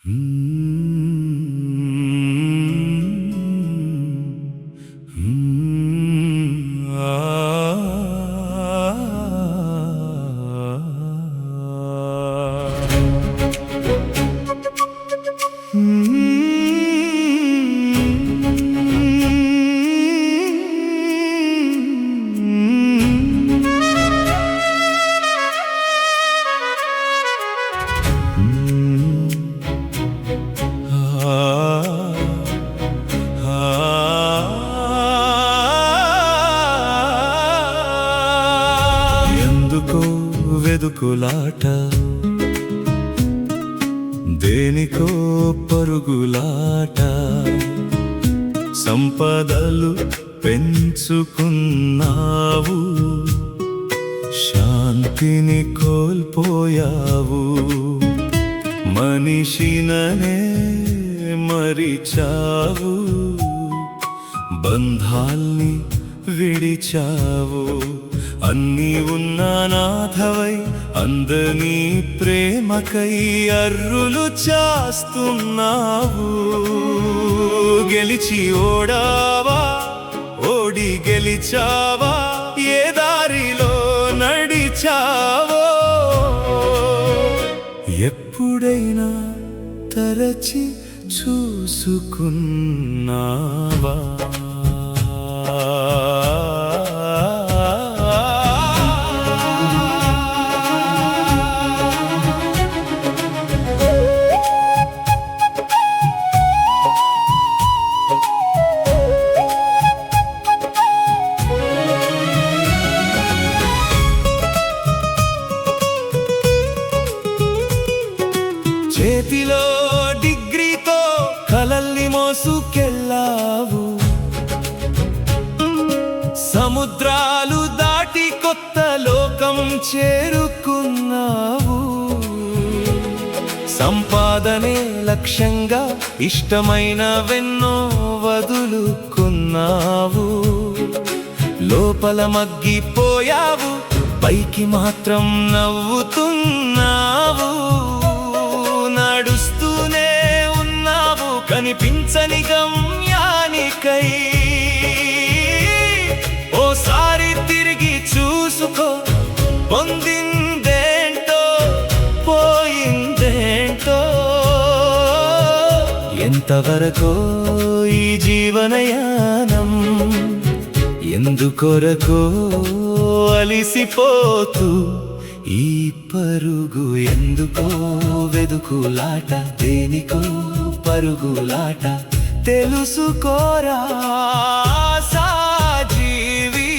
ఎందుకో వెదుకులాట, దేనికో పరుగులాట, సంపదలు పెంచుకున్నావు, శాంతిని కోల్పోయావు, మనిషిననే మరిచావు, బంధాల్ని విడిచావు. అన్నీ ఉన్న నాథవై అందని ప్రేమకై అర్రులు చాస్తున్నావు. గెలిచి ఓడావా, ఓడి గెలిచావా, ఏ దారిలో నడిచావో ఎప్పుడైనా తరచి చూసుకున్నావా? చేతిలో డిగ్రీతో కలల్ని మోసుకెళ్ళావు, సముద్రాలు దాటి కొత్త లోకం చేరుకున్నావు. సంపాదనే లక్ష్యంగా ఇష్టమైనవెన్నో వదులుకున్నావు. లోపల మగ్గిపోయావు, పైకి మాత్రం నవ్వుతున్నావు. నడుస్తూనే ఉన్నావు కనిపించని గమ్యానికై. ఓసారి తిరిగి చూసుకో, పొందిందేంటో పోయిందేంటో. ఎంతవరకో ఈ జీవనయానం, ఎందుకొరకో అలిసిపోతూ ఈ పరుగు. ఎందుకో వెదుకులాట, దేనికో పరుగులాట, తెలుసుకోరా సాజీవి.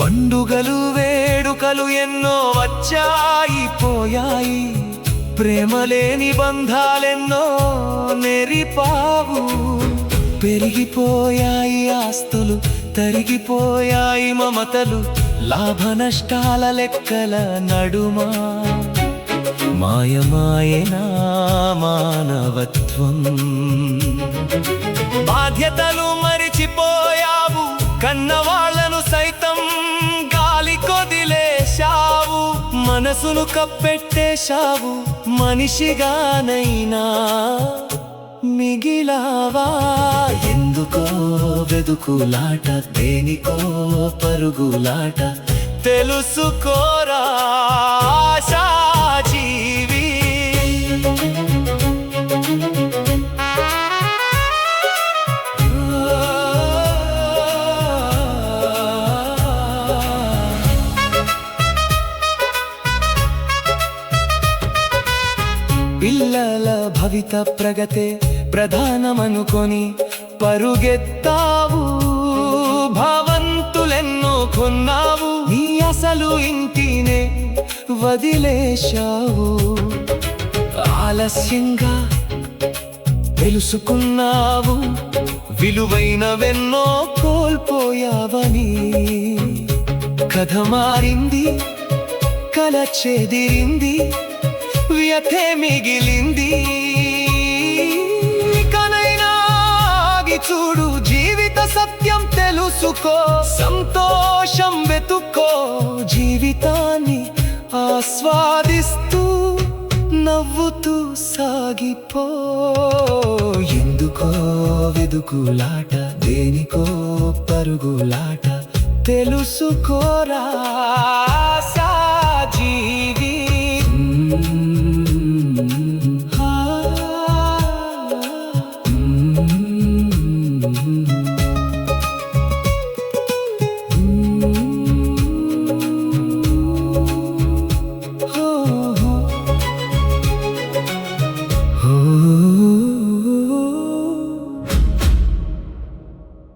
పండుగలు వేడుకలు ఎన్నో వచ్చాయి పోయాయి, ప్రేమలేని బంధాలెన్నో నెరిపావు. పెరిగిపోయాయి ఆస్తులు, తరిగిపోయాయి మమతలు, లాభ నష్టాల లెక్కల నడుమా. మాయమాయనా మానవత్వం, బాధ్యతలు మరిచిపోయావు, కన్నవాళ్లను సైతం గాలి కొదిలేశావు. మనసును కప్పెట్టేశావు, మనిషిగానైనా మిగిలావా? ఎందుకో వెదుకులాట, దేనికో పరుగులాట, తెలుసుకోరా ఆశాజీవి. పిల్లల భవిత ప్రగతే ప్రధానమనుకొని పరుగెత్తావు. భావంతులెన్నో కొన్నావు, నీ అసలు ఇంటినే వదిలేశావు. ఆలస్యంగా తెలుసుకున్నావు, విలువైనవెన్నో కోల్పోయావు. కథ మారింది, కల చెదిరింది, వ్యథే మిగిలింది. కనైనా ఆగి చూడు, జీవిత సత్యం తెలుసుకో, సంతోషం వెతుక్కో, జీవితాన్ని ఆస్వాదిస్తూ నవ్వుతూ సాగిపో. ఎందుకో వెదుకులాట, దేనికో పరుగులాట, తెలుసుకోరా.